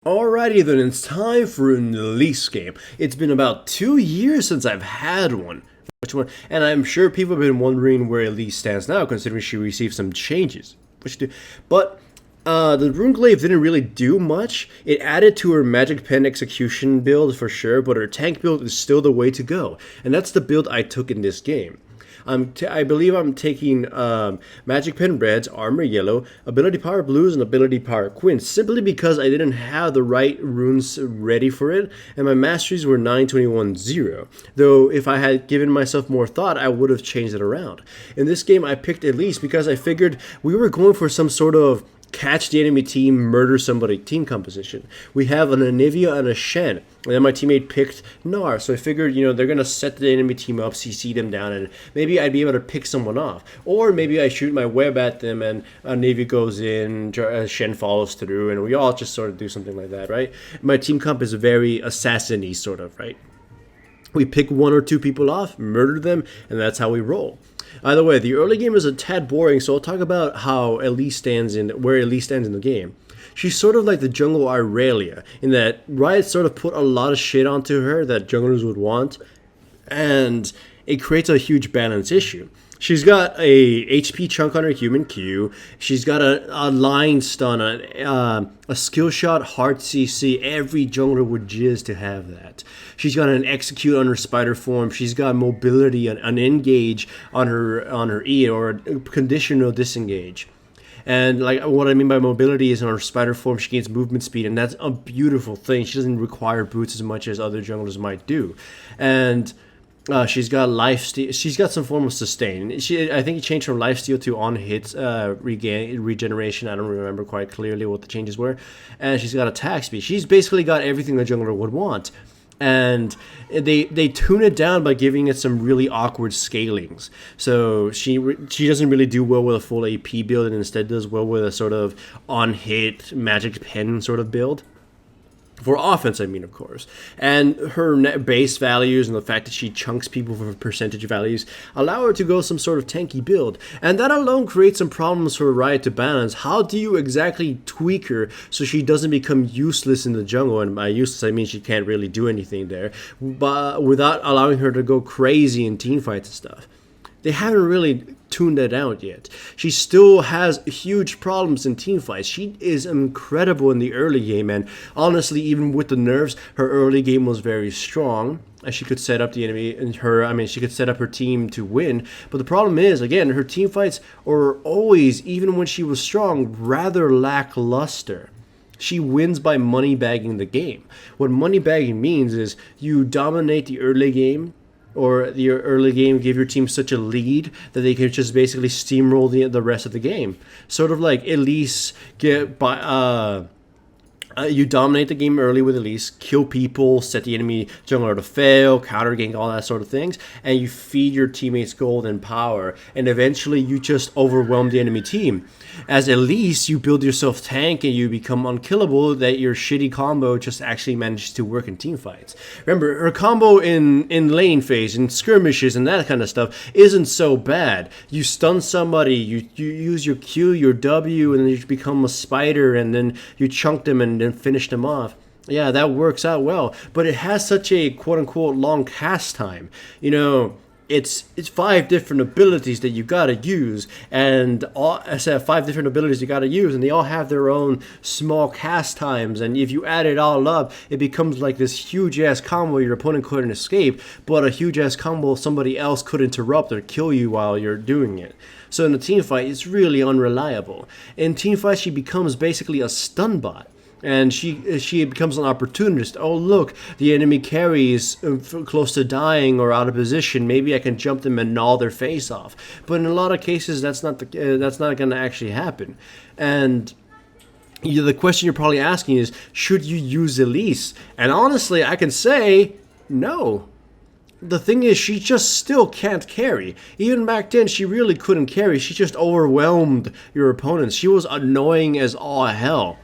Alrighty then, it's time for an Elise game. It's been about 2 years since I've had one. Which one? And I'm sure people have been wondering where Elise stands now, considering she received some changes. But the Runeglaive didn't really do much. It added to her magic pen execution build for sure, but her tank build is still the way to go. And that's the build I took in this game. I believe I'm taking Magic Pen Reds, Armor Yellow, Ability Power Blues, and Ability Power Quins, simply because I didn't have the right runes ready for it, and my masteries were 921-0. Though if I had given myself more thought, I would have changed it around. In this game, I picked Elise because I figured we were going for some sort of catch the enemy team, murder somebody team composition. We have an Anivia and a Shen. And then my teammate picked Nar, so I figured, they're going to set the enemy team up, CC them down, and maybe I'd be able to pick someone off. Or maybe I shoot my web at them, and Anivia goes in, Shen follows through, and we all just sort of do something like that, right? My team comp is very assassin-y, sort of, right? We pick one or two people off, murder them, and that's how we roll. Either way, the early game is a tad boring, so I'll talk about how Elise stands in where Elise stands in the game. She's sort of like the jungle Irelia, in that Riot sort of put a lot of shit onto her that junglers would want, and it creates a huge balance issue. She's got a HP chunk on her human Q. She's got a line stun, a skill shot, hard CC. Every jungler would jizz to have that. She's got an execute on her spider form. She's got mobility and an engage on her E, or a conditional disengage. And like what I mean by mobility is on her spider form, she gains movement speed, and that's a beautiful thing. She doesn't require boots as much as other junglers might do, and she's got life steal. She's got some form of sustain. I think it changed from life steal to on hit regeneration. I don't remember quite clearly what the changes were. And she's got attack speed. She's basically got everything a jungler would want. And they tune it down by giving it some really awkward scalings. So she doesn't really do well with a full AP build, and instead does well with a sort of on hit magic pen sort of build. For offense, I mean, of course. And her net base values and the fact that she chunks people for percentage values allow her to go some sort of tanky build. And that alone creates some problems for Riot to balance. How do you exactly tweak her so she doesn't become useless in the jungle? And by useless, I mean she can't really do anything there, but without allowing her to go crazy in teamfights and stuff. They haven't really tuned that out yet. She still has huge problems in teamfights. She is incredible in the early game, and honestly, even with the nerfs, her early game was very strong, and she could set up the enemy and she could set up her team to win. But the problem is, again, her teamfights are always, even when she was strong, rather lackluster. She wins by money bagging the game. What money bagging means is you dominate the early game, or your early game give your team such a lead that they can just basically steamroll the rest of the game. Sort of like Elise you dominate the game early with Elise, kill people, set the enemy jungler to fail, counter gank, all that sort of things, and you feed your teammates gold and power, and eventually you just overwhelm the enemy team. As Elise, you build yourself tank and you become unkillable, that your shitty combo just actually manages to work in team fights. Remember, her combo in lane phase, in skirmishes and that kind of stuff isn't so bad. You stun somebody, you use your Q, your W, and then you become a spider, and then you chunk them and then finish them off. Yeah, that works out well, but it has such a quote-unquote long cast time. It's 5 different abilities that you gotta use, and I said 5 different abilities you gotta use, and they all have their own small cast times, and if you add it all up, it becomes like this huge-ass combo your opponent couldn't escape, but a huge-ass combo somebody else could interrupt or kill you while you're doing it. So in a team fight, it's really unreliable. In team fights, she becomes basically a stun bot. And she becomes an opportunist. Oh, look, the enemy carry is close to dying or out of position. Maybe I can jump them and gnaw their face off. But in a lot of cases, that's not going to actually happen. And the question you're probably asking is, should you use Elise? And honestly, I can say no. The thing is, she just still can't carry. Even back then, she really couldn't carry. She just overwhelmed your opponents. She was annoying as all hell.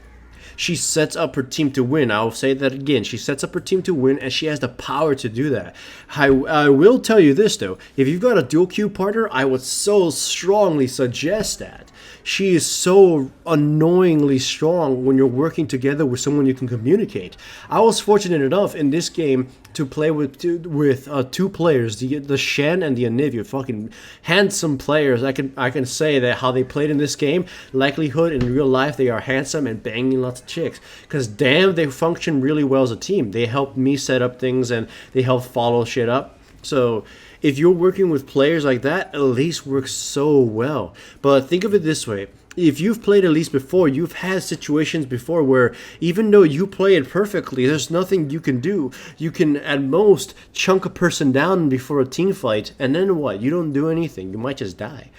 She sets up her team to win. I'll say that again. She sets up her team to win, and she has the power to do that. I will tell you this, though. If you've got a dual queue partner, I would so strongly suggest that. She is so annoyingly strong when you're working together with someone you can communicate. I was fortunate enough in this game to play with two players, the Shen and the Anivia, fucking handsome players. I can say that how they played in this game, likelihood in real life they are handsome and banging lots of chicks. Because damn, they function really well as a team. They helped me set up things and they help follow shit up. So if you're working with players like that, Elise works so well. But think of it this way. If you've played Elise before, you've had situations before where even though you play it perfectly, there's nothing you can do. You can at most chunk a person down before a team fight, and then what? You don't do anything. You might just die.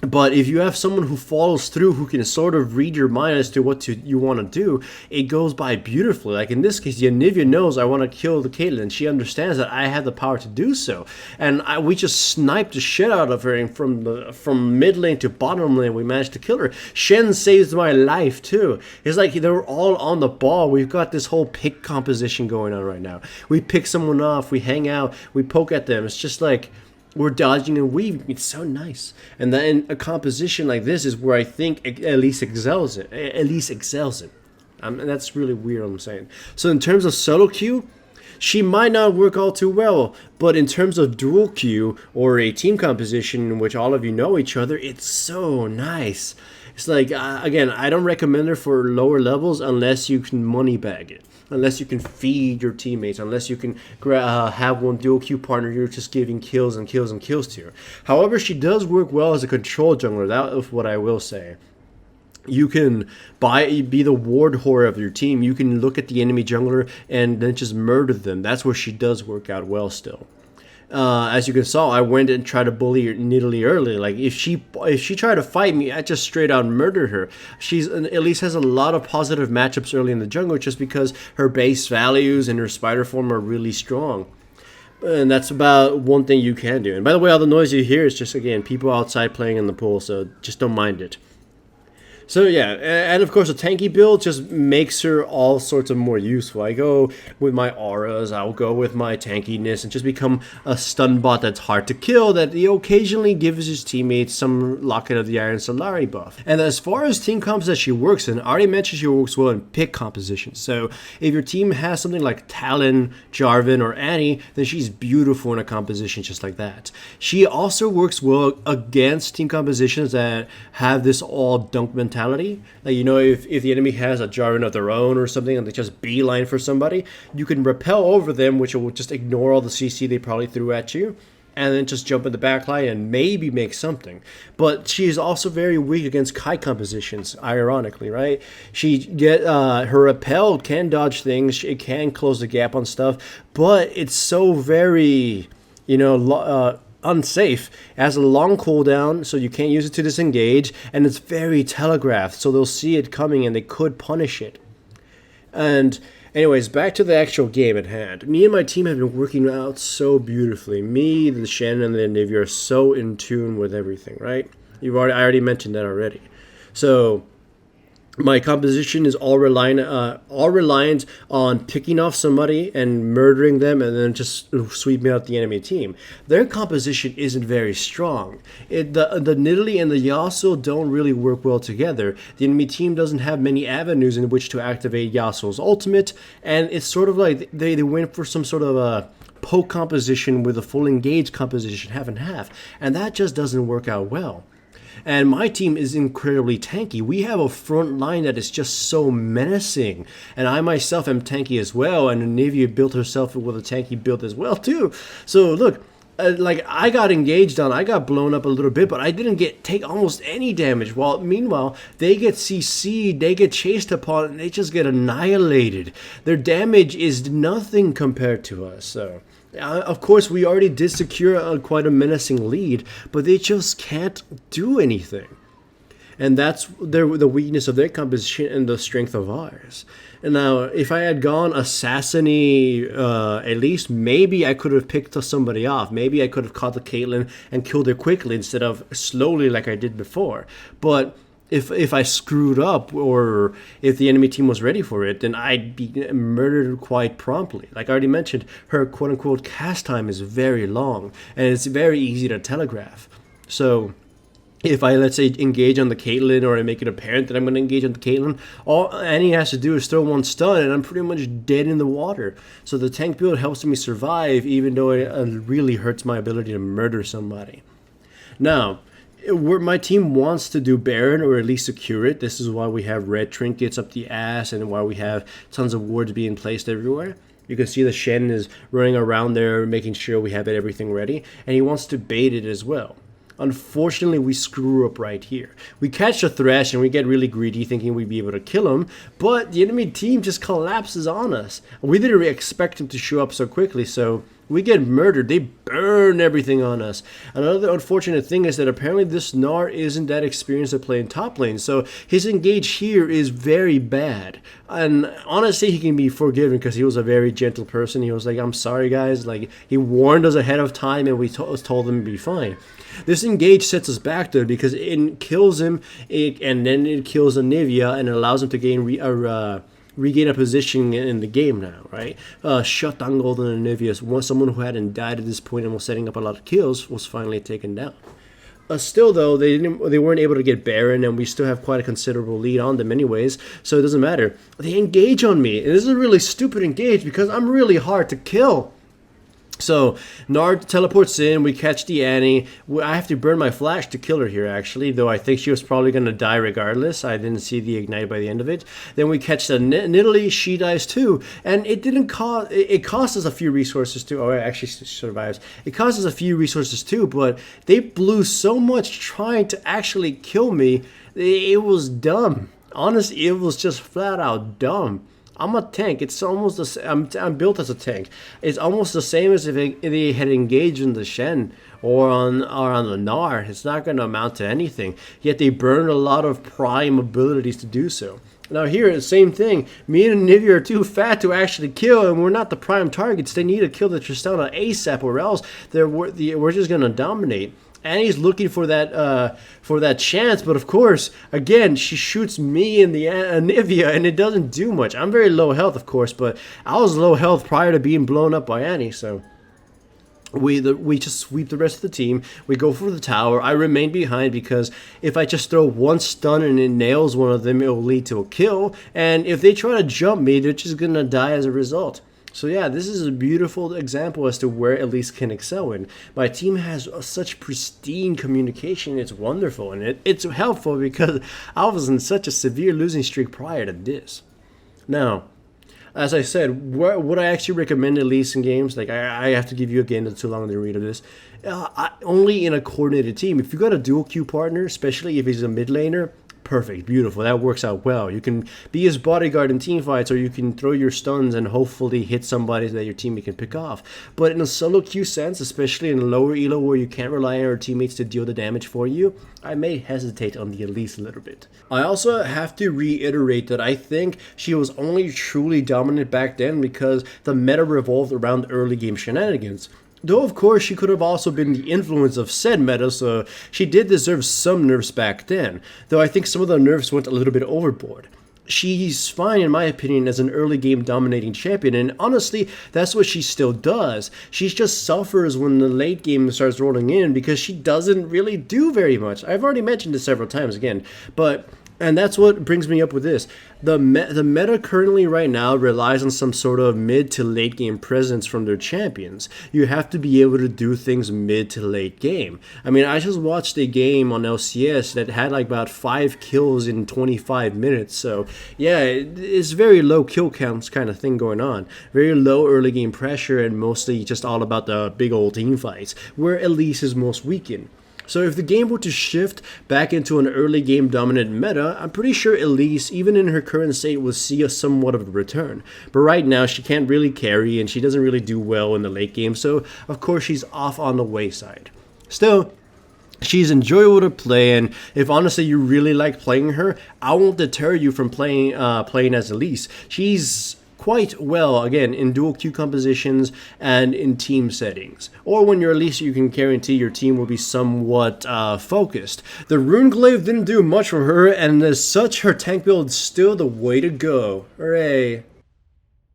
But if you have someone who follows through, who can sort of read your mind as to what you want to do, it goes by beautifully. Like in this case, the Anivia knows I want to kill the Caitlyn. She understands that I have the power to do so. And we just sniped the shit out of her, and from mid lane to bottom lane, we managed to kill her. Shen saves my life too. It's like they're all on the ball. We've got this whole pick composition going on right now. We pick someone off, we hang out, we poke at them. It's just like we're dodging and weaving. It's so nice. And then a composition like this is where I think Elise excels it. And that's really weird what I'm saying. So in terms of solo queue, she might not work all too well, but in terms of dual queue or a team composition in which all of you know each other, it's so nice. It's like, again, I don't recommend her for lower levels unless you can money bag it. Unless you can feed your teammates, unless you can have one dual queue partner you're just giving kills and kills and kills to. However, she does work well as a control jungler. That is what I will say. You can be the ward whore of your team. You can look at the enemy jungler and then just murder them. That's where she does work out well still. As you can saw, I went and tried to bully her Nidalee early. Like if she tried to fight me, I just straight out murdered her. Elise has a lot of positive matchups early in the jungle just because her base values and her spider form are really strong. And that's about one thing you can do. And by the way, all the noise you hear is just, again, people outside playing in the pool, so just don't mind it. So yeah, and of course a tanky build just makes her all sorts of more useful. I go with my auras, I'll go with my tankiness, and just become a stun bot that's hard to kill, that he occasionally gives his teammates some Locket of the Iron Solari buff. And as far as team comps that she works in, I already mentioned she works well in pick compositions. So if your team has something like Talon, Jarvan, or Annie, then she's beautiful in a composition just like that. She also works well against team compositions that have this all dunk mentality. Like, you know, if the enemy has a Jarvan of their own or something and they just beeline for somebody, you can repel over them, which will just ignore all the CC they probably threw at you, and then just jump in the backline and maybe make something. But she is also very weak against kite compositions, ironically, right? Her repel can dodge things, it can close the gap on stuff, but it's so very, unsafe. It has a long cooldown, so you can't use it to disengage, and it's very telegraphed, so they'll see it coming and they could punish it. And anyways, back to the actual game at hand. Me and my team have been working out so beautifully. Me, the Shen, and the Anivia are so in tune with everything, right? I already mentioned that already. So my composition is all reliant on picking off somebody and murdering them and then just sweeping out the enemy team. Their composition isn't very strong. The Nidalee and the Yasuo don't really work well together. The enemy team doesn't have many avenues in which to activate Yasuo's ultimate, and it's sort of like they went for some sort of a poke composition with a full engage composition, half and half, and that just doesn't work out well. And my team is incredibly tanky. We have a front line that is just so menacing. And I myself am tanky as well. And Anivia built herself with a tanky build as well too. So look, I got engaged on, I got blown up a little bit, but I didn't take almost any damage. Meanwhile, they get CC'd, they get chased upon, and they just get annihilated. Their damage is nothing compared to us. So of course, we already did secure quite a menacing lead, but they just can't do anything. And that's the weakness of their composition and the strength of ours. And now, if I had gone Assassin-y, at least maybe I could have picked somebody off. Maybe I could have caught the Caitlyn and killed her quickly instead of slowly like I did before. But if I screwed up or if the enemy team was ready for it, then I'd be murdered quite promptly. Like I already mentioned, her quote unquote cast time is very long and it's very easy to telegraph. So if I, let's say, engage on the Caitlyn or I make it apparent that I'm going to engage on the Caitlyn, all Annie has to do is throw one stun and I'm pretty much dead in the water. So the tank build helps me survive even though it really hurts my ability to murder somebody. Now, my team wants to do Baron or at least secure it. This is why we have red trinkets up the ass and why we have tons of wards being placed everywhere. You can see the Shen is running around there making sure we have everything ready, and he wants to bait it as well. Unfortunately, we screw up right here. We catch a Thresh and we get really greedy thinking we'd be able to kill him, but the enemy team just collapses on us. We didn't really expect him to show up so quickly, so we get murdered. They burn everything on us. Another unfortunate thing is that apparently this Gnar isn't that experienced at playing top lane, so his engage here is very bad. And honestly, he can be forgiven because he was a very gentle person. He was like, I'm sorry guys, like he warned us ahead of time and we told him to be fine. This engage sets us back though because it kills him and then it kills Anivia and it allows him to gain regain a position in the game now, right? Shut down Golden Anivia. Someone who hadn't died at this point and was setting up a lot of kills was finally taken down. Still though, they weren't able to get Baron, and we still have quite a considerable lead on them anyways, so it doesn't matter. They engage on me, and this is a really stupid engage because I'm really hard to kill. So Nard teleports in, we catch the Annie. I have to burn my flash to kill her here actually, though I think she was probably going to die regardless. I didn't see the ignite by the end of it. Then we catch the Nidalee, she dies too, and it didn't cost, it cost us a few resources too. Oh, actually she survives. It cost us a few resources too, but they blew so much trying to actually kill me. It was dumb. Honestly, it was just flat out dumb. I'm a tank. It's almost the same. I'm built as a tank. It's almost the same as if they had engaged in the Shen or on the Gnar. It's not going to amount to anything. Yet they burn a lot of prime abilities to do so. Now here, the same thing. Me and Nivea are too fat to actually kill, and we're not the prime targets. They need to kill the Tristana ASAP, or else we're just going to dominate. Annie's looking for that chance, but of course, again, she shoots me in the Anivia, and it doesn't do much. I'm very low health, of course, but I was low health prior to being blown up by Annie, so we just sweep the rest of the team. We go for the tower. I remain behind because if I just throw one stun and it nails one of them, it will lead to a kill, and if they try to jump me, they're just going to die as a result. So yeah, this is a beautiful example as to where Elise can excel in. My team has such pristine communication, it's wonderful, and it's helpful because I was in such a severe losing streak prior to this. Now, as I said, would I actually recommend Elise in games? Like, I have to give you again, it's too long to read of this. Only in a coordinated team. If you got a dual queue partner, especially if he's a mid laner, perfect, beautiful, that works out well. You can be his bodyguard in team fights, or you can throw your stuns and hopefully hit somebody that your teammate can pick off. But in a solo queue sense, especially in a lower elo where you can't rely on your teammates to deal the damage for you, I may hesitate on the Elise a little bit. I also have to reiterate that I think she was only truly dominant back then because the meta revolved around early game shenanigans. Though, of course, she could have also been the influence of said meta, so she did deserve some nerfs back then, though I think some of the nerfs went a little bit overboard. She's fine, in my opinion, as an early game dominating champion, and honestly, that's what she still does. She just suffers when the late game starts rolling in because she doesn't really do very much. I've already mentioned this several times again, and that's what brings me up with this. The meta currently right now relies on some sort of mid to late game presence from their champions. You have to be able to do things mid to late game. I mean, I just watched a game on LCS that had like about 5 kills in 25 minutes. So yeah, it's very low kill counts kind of thing going on. Very low early game pressure and mostly just all about the big old team fights, where Elise is most weakened. So if the game were to shift back into an early game dominant meta, I'm pretty sure Elise, even in her current state, will see a somewhat of a return. But right now, she can't really carry, and she doesn't really do well in the late game, so of course she's off on the wayside. Still, she's enjoyable to play, and if honestly you really like playing her, I won't deter you from playing as Elise. She's quite well, again, in dual queue compositions and in team settings. Or when you're Elise, you can guarantee your team will be somewhat focused. The Runeglaive didn't do much for her, and as such, her tank build is still the way to go. Hooray.